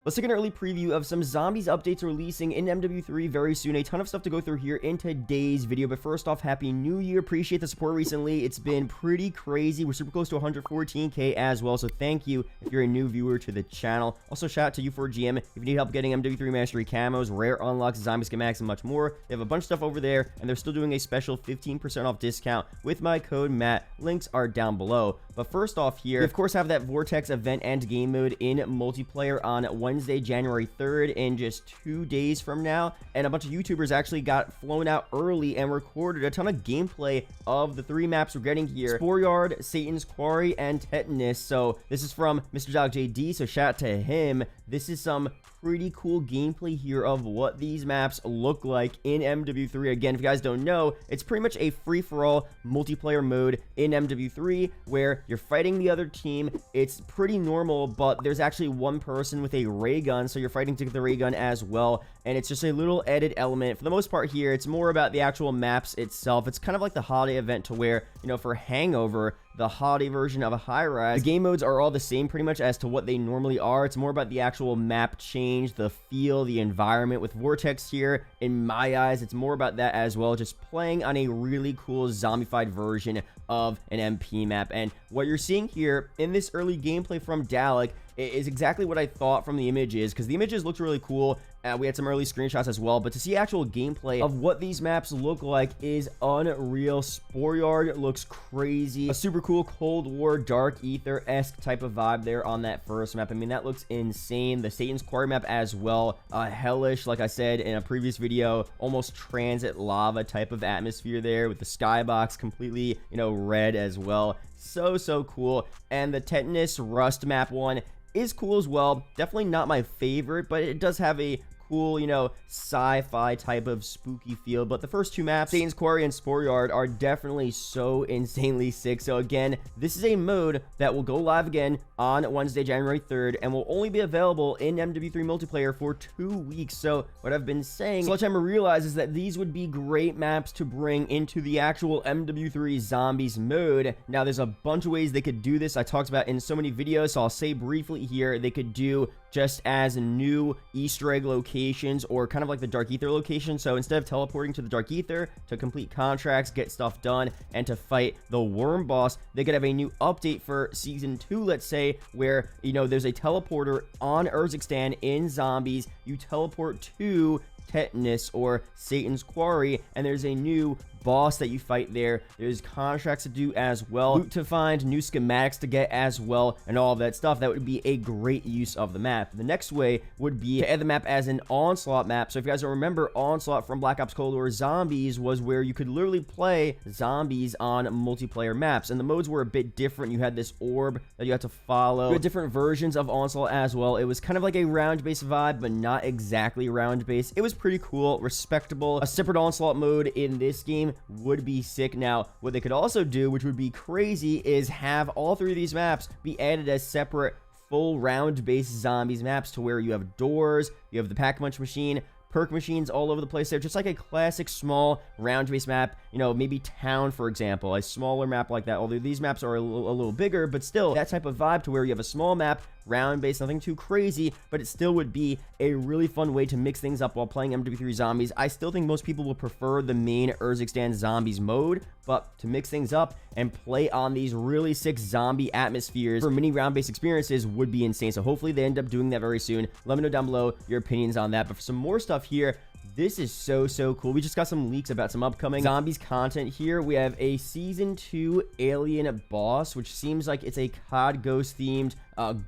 Let's take an early preview of some Zombies updates releasing in MW3 very soon. A ton of stuff to go through here in today's video. But first off, Happy New Year. Appreciate the support recently. It's been pretty crazy. We're super close to 114K as well. So thank you if you're a new viewer to the channel. Also, shout out to U4GM. If you need help getting MW3 Mastery camos, rare unlocks, zombie schematics, and much more, they have a bunch of stuff over there. And they're still doing a special 15% off discount with my code Matt. Links are down below. But first off here, we of course have that Vortex event and game mode in multiplayer on Wednesday, January 3rd, in just 2 days from now. And a bunch of YouTubers actually got flown out early and recorded a ton of gameplay of the 3 maps we're getting here: Sporeyard, Satan's Quarry, and Tetanus. So this is from Mr. Dog JD, so shout out to him. This is some pretty cool gameplay here of what these maps look like in MW3. Again, if you guys don't know, it's pretty much a free-for-all multiplayer mode in MW3 where you're fighting the other team. It's pretty normal, but there's actually one person with a ray gun, so you're fighting to get the ray gun as well. And it's just a little edit element. For the most part here, it's more about the actual maps itself. It's kind of like the holiday event to where, you know, for Hangover, the holiday version of a high-rise, the game modes are all the same pretty much as to what they normally are. It's more about the actual map change, the feel, the environment. With Vortex here, in my eyes, it's more about that as well, just playing on a really cool zombified version of an MP map. And what you're seeing here in this early gameplay from Dalek is exactly what I thought from the images, because the images looked really cool. We had some early screenshots as well, but to see actual gameplay of what these maps look like is unreal. Sporeyard looks crazy. A super cool Cold War, Dark Aether-esque type of vibe there on that first map. I mean, that looks insane. The Satan's Quarry map as well. Hellish, like I said in a previous video, almost transit lava type of atmosphere there with the skybox completely, you know, red as well. So cool. And the Tetanus Rust map one is cool as well. Definitely not my favorite, but it does have a cool, you know, sci-fi type of spooky feel. But the first 2 maps, Satan's Quarry and Sporeyard, are definitely so insanely sick. So again, this is a mode that will go live again on Wednesday, January 3rd, and will only be available in MW3 multiplayer for 2 weeks. So what I've been saying, Sledgehammer realizes that these would be great maps to bring into the actual MW3 Zombies mode. Now, there's a bunch of ways they could do this. I talked about in so many videos, so I'll say briefly here. They could do just as new Easter egg locations, or kind of like the Dark Aether location. So instead of teleporting to the Dark Aether to complete contracts, get stuff done, and to fight the worm boss, they could have a new update for season 2, let's say, where, you know, there's a teleporter on Urzikstan in Zombies. You teleport to Tetanus or Satan's Quarry, and there's a new boss that you fight there. There's contracts to do as well, loot to find, new schematics to get as well, and all of that stuff. That would be a great use of the map. The next way would be to add the map as an Onslaught map. So if you guys don't remember, Onslaught from Black Ops Cold War Zombies was where you could literally play zombies on multiplayer maps, and the modes were a bit different. You had this orb that you had to follow. You had different versions of Onslaught as well. It was kind of like a round-based vibe, but not exactly round-based. It was pretty cool, respectable. A separate Onslaught mode in this game would be sick. Now, what they could also do, which would be crazy, is have all 3 of these maps be added as separate full round-based zombies maps, to where you have doors, you have the pack-munch machine, perk machines all over the place there, just like a classic small round-based map. You know, maybe Town, for example, a smaller map like that. Although these maps are a little bigger, but still that type of vibe, to where you have a small map, round-based, nothing too crazy, but it still would be a really fun way to mix things up while playing MW3 Zombies. I still think most people will prefer the main Urzikstan Zombies mode, but to mix things up and play on these really sick zombie atmospheres for mini round-based experiences would be insane. So hopefully they end up doing that very soon. Let me know down below your opinions on that. But for some more stuff here, this is so cool. We just got some leaks about some upcoming Zombies content here. We have a Season 2 alien boss, which seems like it's a COD Ghost themed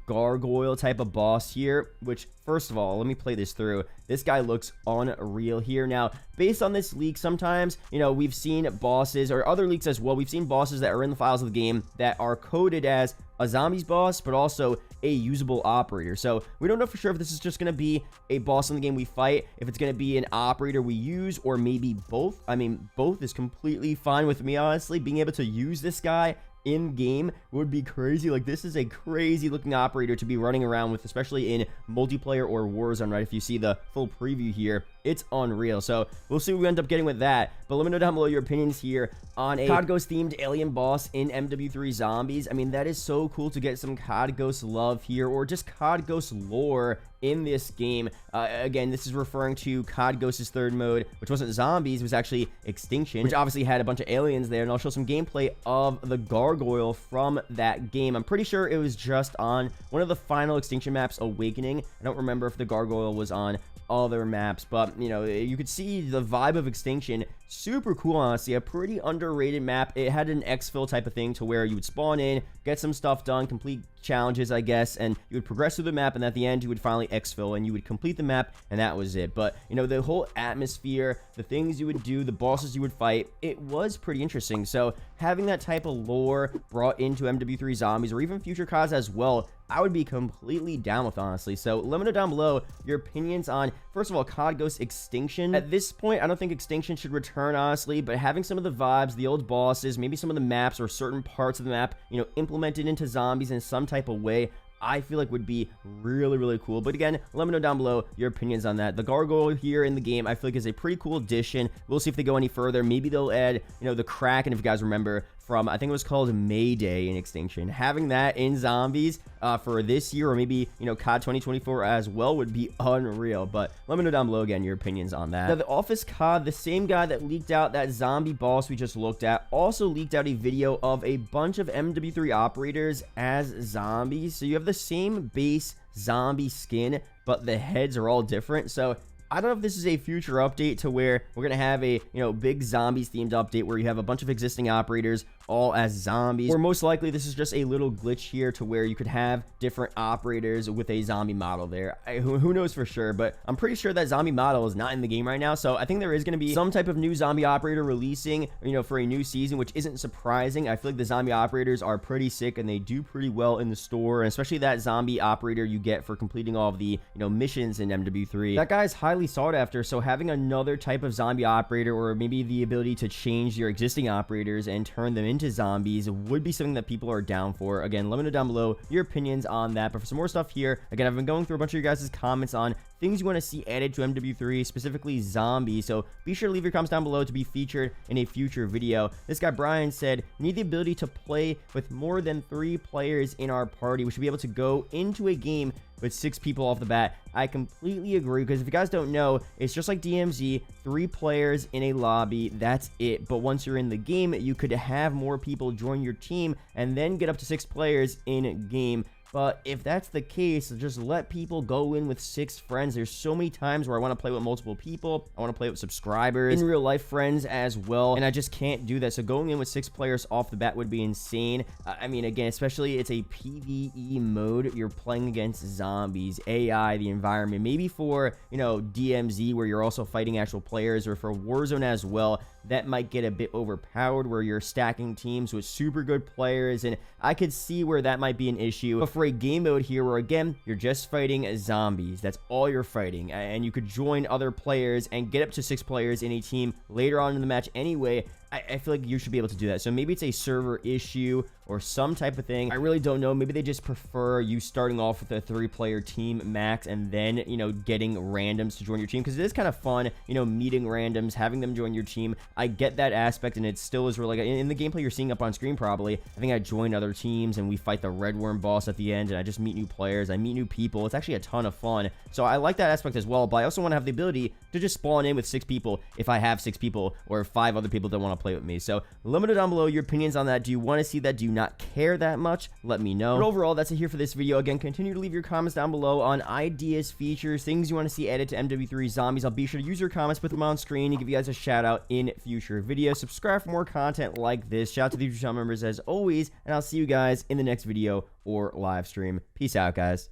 gargoyle type of boss here, which, first of all, let me play this through. This guy looks unreal here. Now, based on this leak, sometimes, you know, we've seen bosses, or other leaks as well, we've seen bosses that are in the files of the game that are coded as a zombies boss, but also a usable operator. So we don't know for sure if this is just going to be a boss in the game we fight, if it's going to be an operator we use, or maybe both. I mean, both is completely fine with me, honestly. Being able to use this guy in game would be crazy. Like, this is a crazy looking operator to be running around with, especially in multiplayer or Warzone, right? If you see the full preview here, It's unreal. So we'll see what we end up getting with that. But let me know down below your opinions here on a COD Ghost themed alien boss in MW3 Zombies. I mean, that is so cool to get some COD Ghost love here, or just COD Ghost lore in this game. Again, this is referring to COD Ghost's third mode, which wasn't Zombies, it was actually Extinction, which obviously had a bunch of aliens there, and I'll show some gameplay of the gargoyle from that game. I'm pretty sure it was just on one of the final Extinction maps, Awakening. I don't remember if the gargoyle was on other maps, but you know, you could see the vibe of Extinction. Super cool, honestly. A pretty underrated map. It had an exfil type of thing to where you would spawn in, get some stuff done, complete challenges, I guess, and you would progress through the map, and at the end you would finally exfil and you would complete the map, and that was it. But you know, the whole atmosphere, the things you would do, the bosses you would fight, it was pretty interesting. So having that type of lore brought into MW3 Zombies, or even future CODs as well, I would be completely down with, honestly. So let me know down below your opinions on, first of all, COD Ghost Extinction. At this point, I don't think Extinction should return, honestly, but having some of the vibes, the old bosses, maybe some of the maps or certain parts of the map, you know, implemented into Zombies in some type of way, I feel like would be really, really cool. But again, let me know down below your opinions on that. The gargoyle here in the game, I feel like is a pretty cool addition. We'll see if they go any further. Maybe they'll add, you know, the Kraken, if you guys remember, from, I think it was called Mayday in Extinction. Having that in Zombies for this year, or maybe, you know, COD 2024 as well, would be unreal. But let me know down below again your opinions on that. Now, the Office COD, the same guy that leaked out that zombie boss we just looked at, also leaked out a video of a bunch of MW3 operators as zombies. So you have the same base zombie skin, but the heads are all different. So I don't know if this is a future update to where we're going to have a, you know, big zombies themed update where you have a bunch of existing operators all as zombies, or most likely this is just a little glitch here to where you could have different operators with a zombie model there. Who knows for sure, but I'm pretty sure that zombie model is not in the game right now. So I think there is going to be some type of new zombie operator releasing, you know, for a new season, which isn't surprising. I feel like the zombie operators are pretty sick and they do pretty well in the store, and especially that zombie operator you get for completing all of the, you know, missions in MW3. That guy's highly sought after, so having another type of zombie operator, or maybe the ability to change your existing operators and turn them into zombies, would be something that people are down for. Again, let me know down below your opinions on that. But for some more stuff here, again, I've been going through a bunch of your guys' comments on things you want to see added to MW3, specifically zombies, so be sure to leave your comments down below to be featured in a future video. This guy Brian said, need the ability to play with more than 3 players in our party. We should be able to go into a game with 6 people off the bat. I completely agree, because if you guys don't know, it's just like DMZ, 3 players in a lobby, that's it. But once you're in the game, you could have more people join your team and then get up to 6 players in game. But if that's the case, just let people go in with 6 friends. There's so many times where I want to play with multiple people. I want to play with subscribers, in real life friends as well, and I just can't do that. So going in with 6 players off the bat would be insane. I mean, again, especially it's a PvE mode. You're playing against zombies, AI, the environment. Maybe for, you know, DMZ, where you're also fighting actual players, or for Warzone as well, that might get a bit overpowered where you're stacking teams with super good players, and I could see where that might be an issue. But for a game mode here where, again, you're just fighting zombies, that's all you're fighting, and you could join other players and get up to 6 players in a team later on in the match anyway, I feel like you should be able to do that. So maybe it's a server issue or some type of thing. I really don't know. Maybe they just prefer you starting off with a 3-player team max and then, you know, getting randoms to join your team, because it is kind of fun, you know, meeting randoms, having them join your team. I get that aspect, and it still is really, like, in the gameplay you're seeing up on screen probably, I think I join other teams and we fight the red worm boss at the end, and I just meet new players, I meet new people. It's actually a ton of fun. So I like that aspect as well, but I also want to have the ability to just spawn in with 6 people if I have 6 people, or 5 other people that want to play with me. So let me know down below your opinions on that. Do you want to see that? Do you not care that much? Let me know. But overall, that's it here for this video. Again, continue to leave your comments down below on ideas, features, things you want to see added to MW3 Zombies. I'll be sure to use your comments, put them on screen, and give you guys a shout out in future videos. Subscribe for more content like this. Shout out to the YouTube channel members as always, and I'll see you guys in the next video or live stream. Peace out, guys.